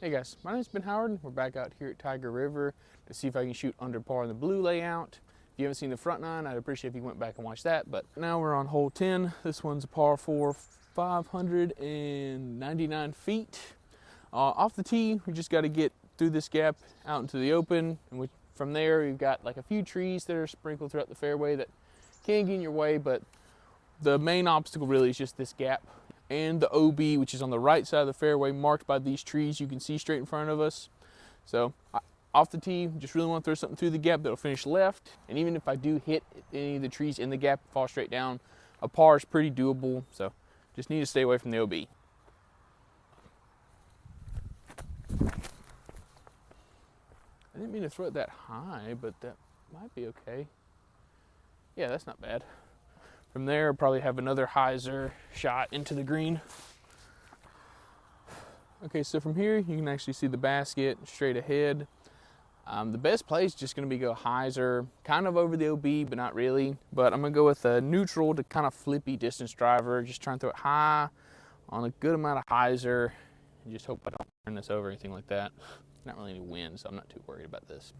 Hey guys, my name's Ben Howard. We're back out here at Tyger River to see if I can shoot under par in the blue layout. If you haven't seen the front nine, I'd appreciate if you went back and watched that. But now we're on hole 10. This one's a par 4, 599 feet. Off the tee, we just got to get through this gap out into the open. And from there, we've got like a few trees that are sprinkled throughout the fairway that can get in your way, but the main obstacle really is just this gap and the OB, which is on the right side of the fairway, marked by these trees you can see straight in front of us. So off the tee, just really want to throw something through the gap that'll finish left. And even if I do hit any of the trees in the gap and fall straight down, a par is pretty doable. So just need to stay away from the OB. I didn't mean to throw it that high, but that might be okay. Yeah, that's not bad. From there, I'll probably have another hyzer shot into the green. Okay, so from here, you can actually see the basket straight ahead. The best play is just gonna be go hyzer, kind of over the OB, but not really. But I'm gonna go with a neutral to kind of flippy distance driver, just trying to throw it high on a good amount of hyzer, and just hope I don't turn this over or anything like that. Not really any wind, so I'm not too worried about this.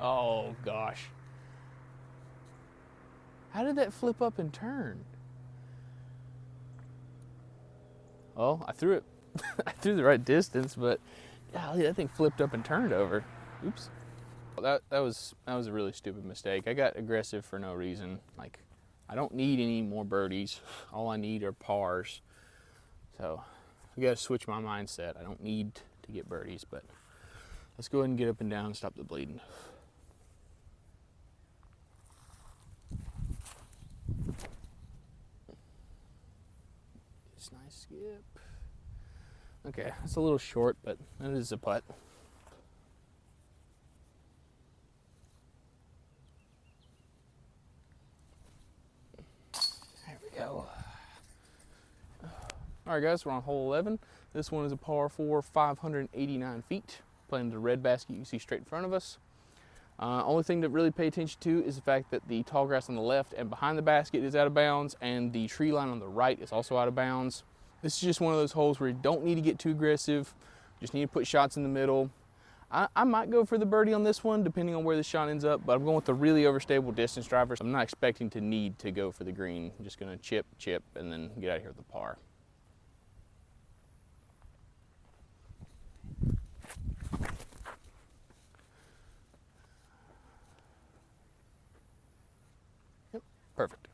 Oh gosh. How did that flip up and turn? Well, I threw it I threw the right distance, but golly, that thing flipped up and turned over. Oops. That was a really stupid mistake. I got aggressive for no reason. Like, I don't need any more birdies. All I need are pars. So I gotta switch my mindset. I don't need to get birdies, but let's go ahead and get up and down and stop the bleeding. It's nice skip. Okay, it's a little short, but that is a putt. There we go. All right, guys, we're on hole 11. This one is a par 4, 589 feet. Playing the red basket you can see straight in front of us. Only thing to really pay attention to is the fact that the tall grass on the left and behind the basket is out of bounds, and the tree line on the right is also out of bounds. This is just one of those holes where you don't need to get too aggressive. Just need to put shots in the middle. I might go for the birdie on this one, depending on where the shot ends up, but I'm going with the really overstable distance driver. So I'm not expecting to need to go for the green. I'm just gonna chip, and then get out of here with a par. Yep, perfect.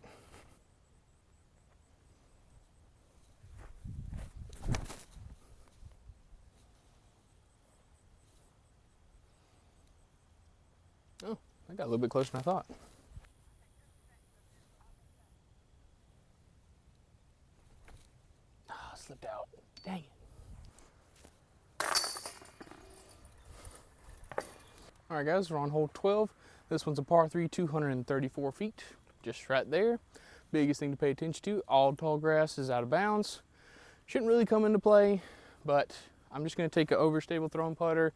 Oh, I got a little bit closer than I thought. Ah, slipped out. Dang it. All right, guys, we're on hole 12. This one's a par 3, 234 feet, just right there. Biggest thing to pay attention to, all tall grass is out of bounds. Shouldn't really come into play, but I'm just gonna take an overstable throwing putter,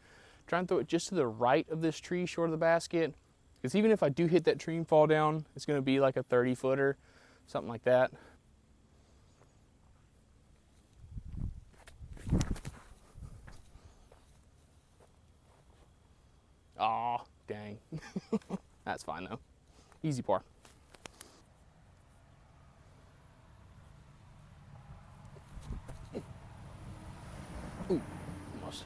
try and throw it just to the right of this tree, short of the basket. Because even if I do hit that tree and fall down, it's gonna be like a 30-footer, something like that. Aw, dang. That's fine though. Easy par. Ooh, almost.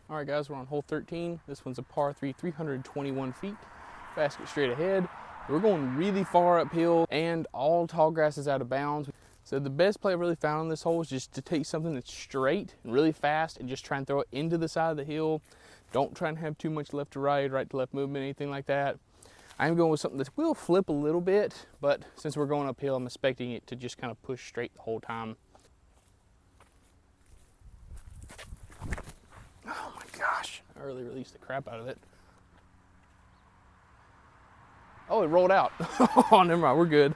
All right, guys, we're on hole 13. This one's a par 3, 321 feet. Basket straight ahead. We're going really far uphill, and all tall grass is out of bounds. So the best play I really found on this hole is just to take something that's straight and really fast and just try and throw it into the side of the hill. Don't try and have too much left to right to left movement, anything like that. I'm going with something that will flip a little bit, but since we're going uphill, I'm expecting it to just kind of push straight the whole time. Oh my gosh, I really released the crap out of it. Oh, it rolled out. Oh, never mind, we're good.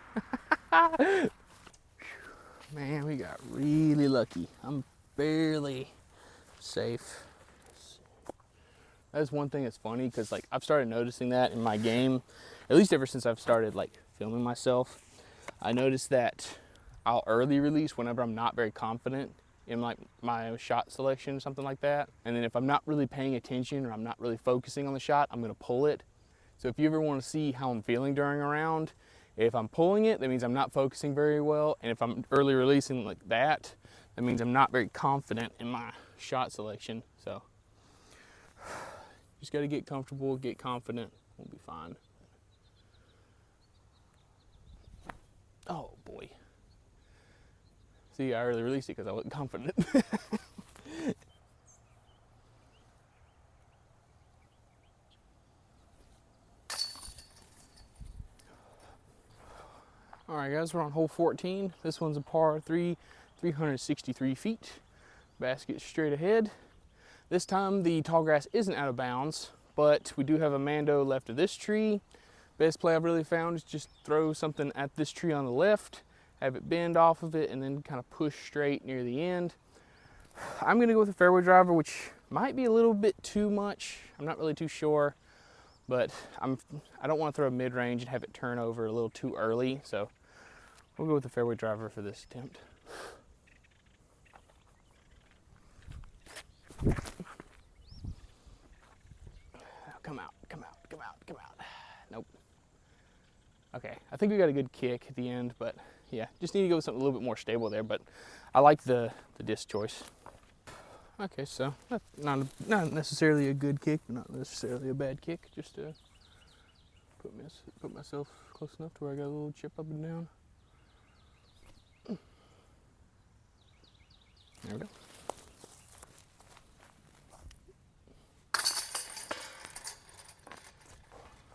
Man, we got really lucky. I'm barely safe. That's one thing that's funny, because like I've started noticing that in my game, at least ever since I've started like filming myself. I noticed that I'll early release whenever I'm not very confident in like my shot selection or something like that. And then if I'm not really paying attention or I'm not really focusing on the shot, I'm gonna pull it. So if you ever want to see how I'm feeling during a round, if I'm pulling it, that means I'm not focusing very well. And if I'm early releasing like that, that means I'm not very confident in my shot selection. So just got to get comfortable, get confident, we'll be fine. Oh boy. See, I early released it because I wasn't confident. All right, guys, we're on hole 14. This one's a par 3, 363 feet. Basket straight ahead. This time the tall grass isn't out of bounds, but we do have a mando left of this tree. Best play I've really found is just throw something at this tree on the left, have it bend off of it, and then kind of push straight near the end. I'm gonna go with a fairway driver, which might be a little bit too much. I'm not really too sure, but I don't want to throw a mid-range and have it turn over a little too early, so we'll go with the fairway driver for this attempt. Come out, come out, come out, come out. Nope. Okay, I think we got a good kick at the end, but yeah, just need to go with something a little bit more stable there, but I like the disc choice. Okay, so not necessarily a good kick, but not necessarily a bad kick, just to put myself close enough to where I got a little chip up and down. There we go.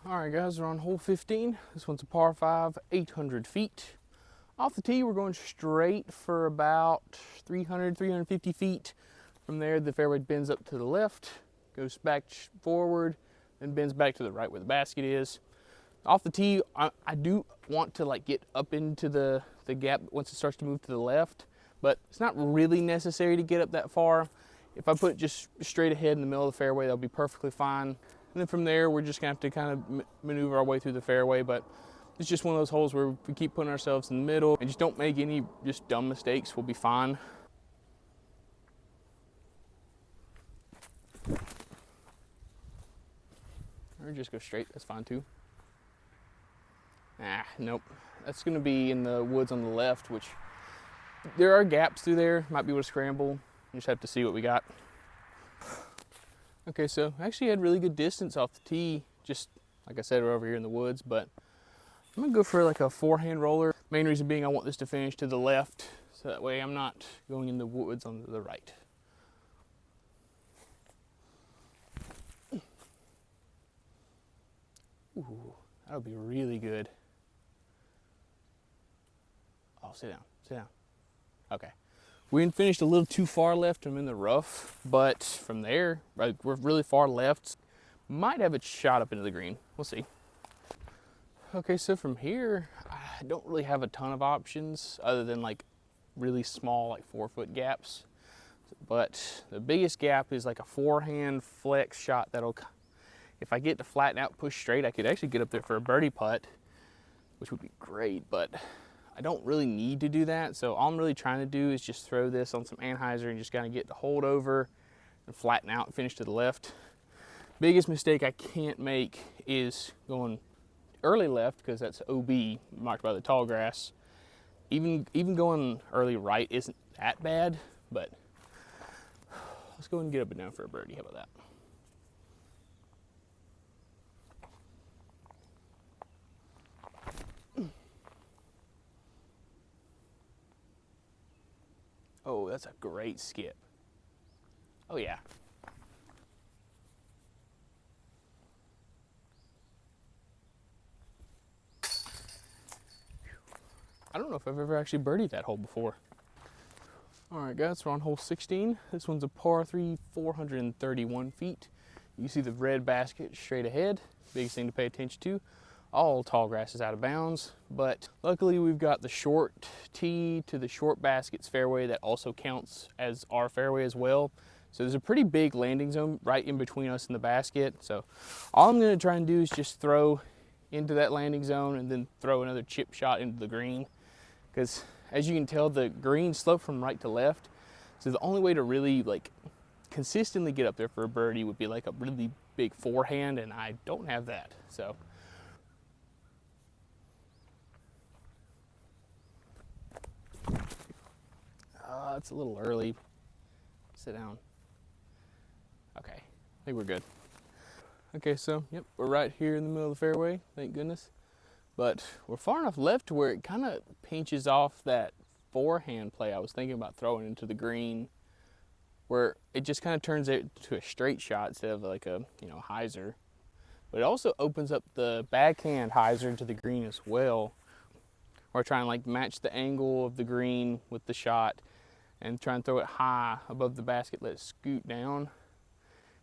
All right, guys, we're on hole 15. This one's a par 5, 800 feet. Off the tee, we're going straight for about 300, 350 feet. From there, the fairway bends up to the left, goes back forward, then bends back to the right where the basket is. Off the tee, I do want to like get up into the gap once it starts to move to the left, but it's not really necessary to get up that far. If I put it just straight ahead in the middle of the fairway, that'll be perfectly fine. And then from there, we're just gonna have to kind of maneuver our way through the fairway, but it's just one of those holes where we keep putting ourselves in the middle and just don't make any just dumb mistakes, we'll be fine. Or just go straight, that's fine too. Nope. That's gonna be in the woods on the left, which there are gaps through there, might be able to scramble. You just have to see what we got. Okay, so I actually had really good distance off the tee, just like I said, we're over here in the woods, but I'm gonna go for like a forehand roller. Main reason being I want this to finish to the left, so that way I'm not going in the woods on the right. Ooh, that'll be really good. Oh, sit down, sit down. Okay. We finished a little too far left. I'm in the rough, but from there, right, we're really far left. Might have a shot up into the green. We'll see. Okay, so from here, I don't really have a ton of options other than like really small, like 4-foot gaps. But the biggest gap is like a forehand flex shot that'll, if I get to flatten out, push straight, I could actually get up there for a birdie putt, which would be great, but I don't really need to do that. So all I'm really trying to do is just throw this on some anhyzer and just kind of get the hold over and flatten out and finish to the left. Biggest mistake I can't make is going early left, because that's OB, marked by the tall grass. Even going early right isn't that bad, but let's go ahead and get up and down for a birdie. How about that? Oh, that's a great skip. Oh yeah. I don't know if I've ever actually birdied that hole before. All right, guys, we're on hole 16. This one's a par 3, 431 feet. You see the red basket straight ahead. Biggest thing to pay attention to. All tall grass is out of bounds, but luckily we've got the short tee to the short basket's fairway that also counts as our fairway as well. So there's a pretty big landing zone right in between us and the basket. So all I'm gonna try and do is just throw into that landing zone and then throw another chip shot into the green. Because as you can tell, the green slopes from right to left. So the only way to really like consistently get up there for a birdie would be like a really big forehand, and I don't have that. So it's a little early. Sit down. Okay, I think we're good. Okay, so yep, we're right here in the middle of the fairway, thank goodness. But we're far enough left to where it kind of pinches off that forehand play I was thinking about throwing into the green, where it just kind of turns it to a straight shot instead of like a, you know, hyzer. But it also opens up the backhand hyzer into the green as well. Or try and like match the angle of the green with the shot and try and throw it high above the basket, let it scoot down.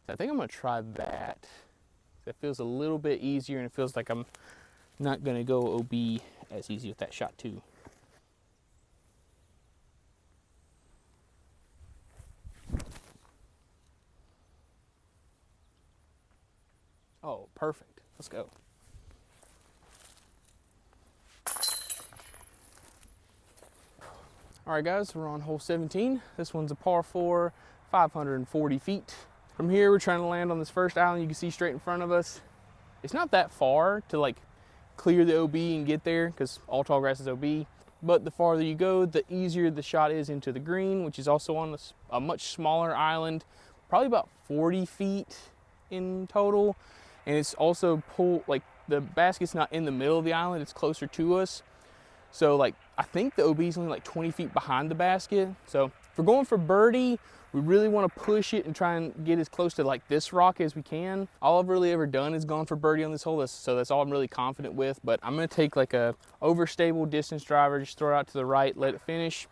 So I think I'm gonna try that. That feels a little bit easier, and it feels like I'm not gonna go OB as easy with that shot too. Oh, perfect. Let's go. All right, guys, we're on hole 17. This one's a par 4, 540 feet. From here, we're trying to land on this first island you can see straight in front of us. It's not that far to like clear the OB and get there, because all tall grass is OB. But the farther you go, the easier the shot is into the green, which is also on a much smaller island, probably about 40 feet in total. And it's also like the basket's not in the middle of the island, it's closer to us. So like, I think the OB is only like 20 feet behind the basket. So if we're going for birdie, we really want to push it and try and get as close to like this rock as we can. All I've really ever done is gone for birdie on this hole, so that's all I'm really confident with. But I'm gonna take like a overstable distance driver, just throw it out to the right, let it finish.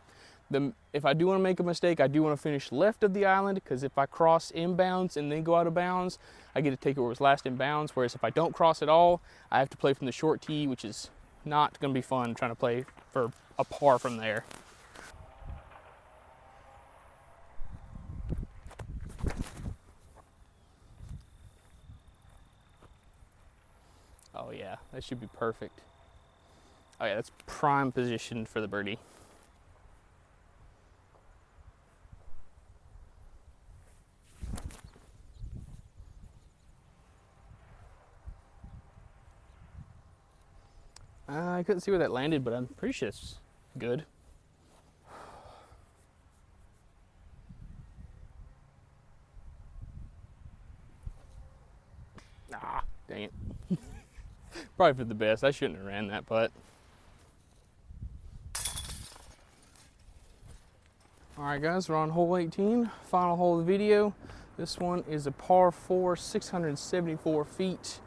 If I do want to make a mistake, I do want to finish left of the island, because if I cross inbounds and then go out of bounds, I get to take it where it was last in bounds. Whereas if I don't cross at all, I have to play from the short tee, which is not going to be fun trying to play for a par from there. Oh yeah, that should be perfect. Oh yeah, that's prime position for the birdie. I couldn't see where that landed, but I'm pretty sure it's good. Ah, dang it. Probably for the best. I shouldn't have ran that putt. All right, guys, we're on hole 18, final hole of the video. This one is a par 4, 674 feet.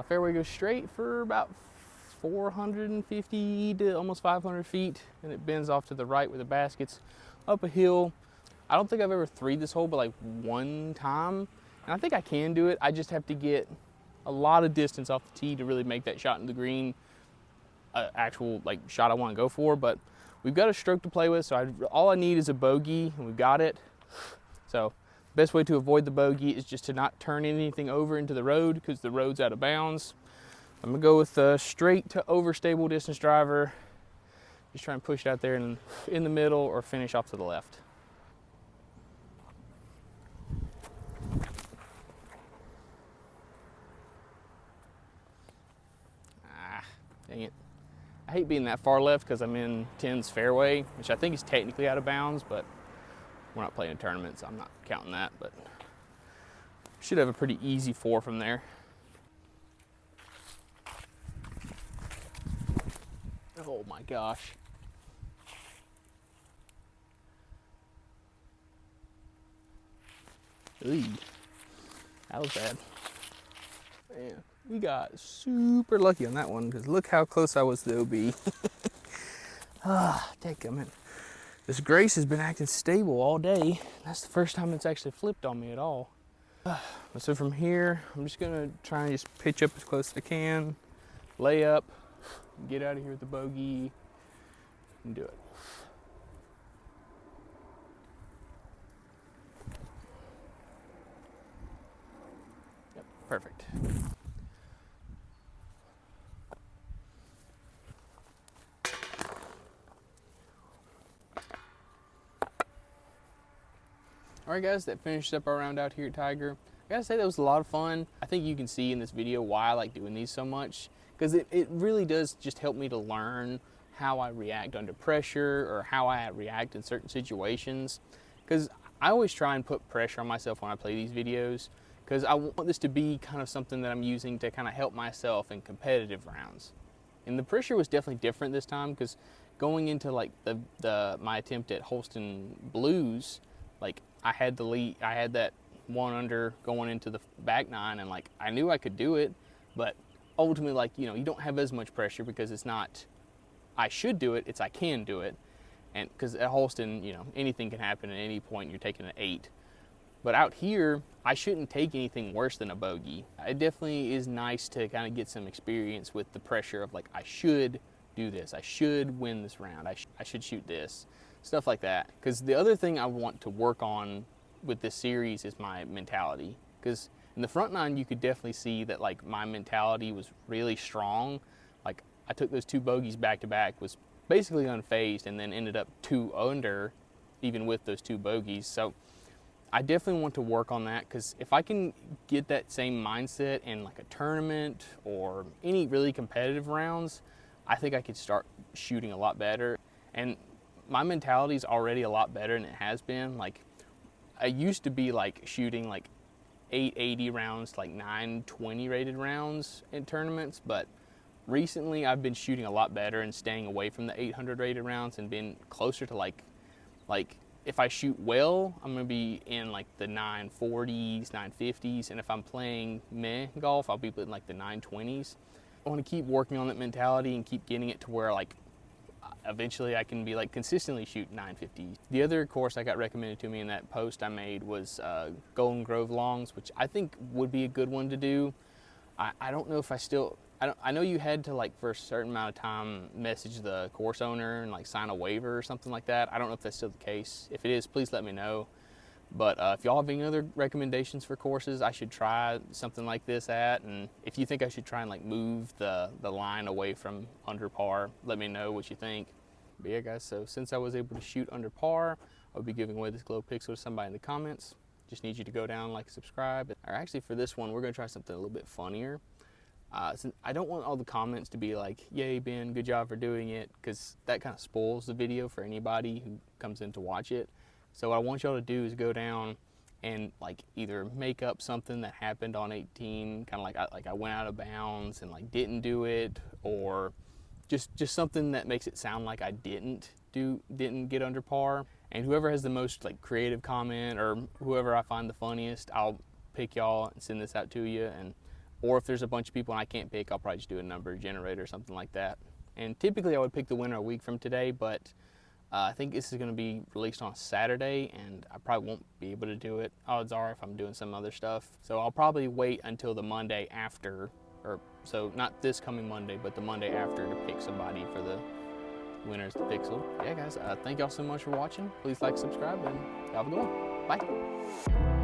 Fairway goes straight for about 450 to almost 500 feet, and it bends off to the right where the basket's up a hill. I don't think I've ever threed this hole but like one time, and I think I can do it. I just have to get a lot of distance off the tee to really make that shot in the green actual like shot I want to go for. But we've got a stroke to play with, so all I need is a bogey, and we've got it. So best way to avoid the bogey is just to not turn anything over into the road, because the road's out of bounds. I'm gonna go with a straight to overstable distance driver. Just try and push it out there and in the middle, or finish off to the left. Ah, dang it. I hate being that far left because I'm in 10's fairway, which I think is technically out of bounds, but we're not playing a tournament, so I'm not counting that. But should have a pretty easy 4 from there. Oh my gosh. Ooh, that was bad. Man, we got super lucky on that one, because look how close I was to the OB. Ah, dadgummit. This Grace has been acting stable all day. That's the first time it's actually flipped on me at all. So from here, I'm just gonna try and just pitch up as close as I can, lay up, get out of here with the bogey, and do it. Perfect. Alright guys, that finished up our round out here at Tyger. I gotta say that was a lot of fun. I think you can see in this video why I like doing these so much, because it really does just help me to learn how I react under pressure or how I react in certain situations. Because I always try and put pressure on myself when I play these videos, because I want this to be kind of something that I'm using to kind of help myself in competitive rounds. And the pressure was definitely different this time, because going into like my attempt at Holston Blues, like I had the lead, I had that one under going into the back nine, and like I knew I could do it, but ultimately, like, you know, you don't have as much pressure because it's not I should do it, it's I can do it. And because at Holston, you know, anything can happen at any point. You're taking an 8. But out here, I shouldn't take anything worse than a bogey. It definitely is nice to kind of get some experience with the pressure of like, I should do this, I should win this round, I should shoot this, stuff like that. Because the other thing I want to work on with this series is my mentality. Because in the front nine, you could definitely see that like my mentality was really strong. Like I took those 2 bogeys back to back, was basically unfazed, and then ended up 2 under even with those 2 bogeys. So I definitely want to work on that, because if I can get that same mindset in like a tournament or any really competitive rounds, I think I could start shooting a lot better. And my mentality is already a lot better than it has been. Like I used to be like shooting like 880 rounds, like 920 rated rounds in tournaments, but recently I've been shooting a lot better and staying away from the 800 rated rounds and being closer to like if I shoot well, I'm gonna be in like the 940s, 950s, and if I'm playing meh golf, I'll be in like the 920s. I want to keep working on that mentality and keep getting it to where like eventually I can be like consistently shoot 950s. The other course I got recommended to me in that post I made was Golden Grove Longs, which I think would be a good one to do. I don't know if I know you had to, like, for a certain amount of time, message the course owner and like sign a waiver or something like that. I don't know if that's still the case. If it is, please let me know. But if y'all have any other recommendations for courses I should try something like this at, and if you think I should try and like move the line away from under par, let me know what you think. But yeah guys, so since I was able to shoot under par, I'll be giving away this glow pixel to somebody in the comments. Just need you to go down, like, subscribe. Or actually for this one, we're gonna try something a little bit funnier. Since I don't want all the comments to be like, yay Ben, good job for doing it, because that kind of spoils the video for anybody who comes in to watch it. So what I want y'all to do is go down and like either make up something that happened on 18, kind of like I went out of bounds and like didn't do it, or just something that makes it sound like I didn't get under par. And whoever has the most like creative comment, or whoever I find the funniest, I'll pick y'all and send this out to you. Or if there's a bunch of people and I can't pick, I'll probably just do a number generator or something like that. And typically I would pick the winner a week from today, but I think this is going to be released on Saturday, and I probably won't be able to do it. Odds are if I'm doing some other stuff. So I'll probably wait until the Monday after, or so not this coming Monday, but the Monday after, to pick somebody for the winners of the Pixel. Yeah guys, thank y'all so much for watching. Please like, subscribe, and have a good one. Bye.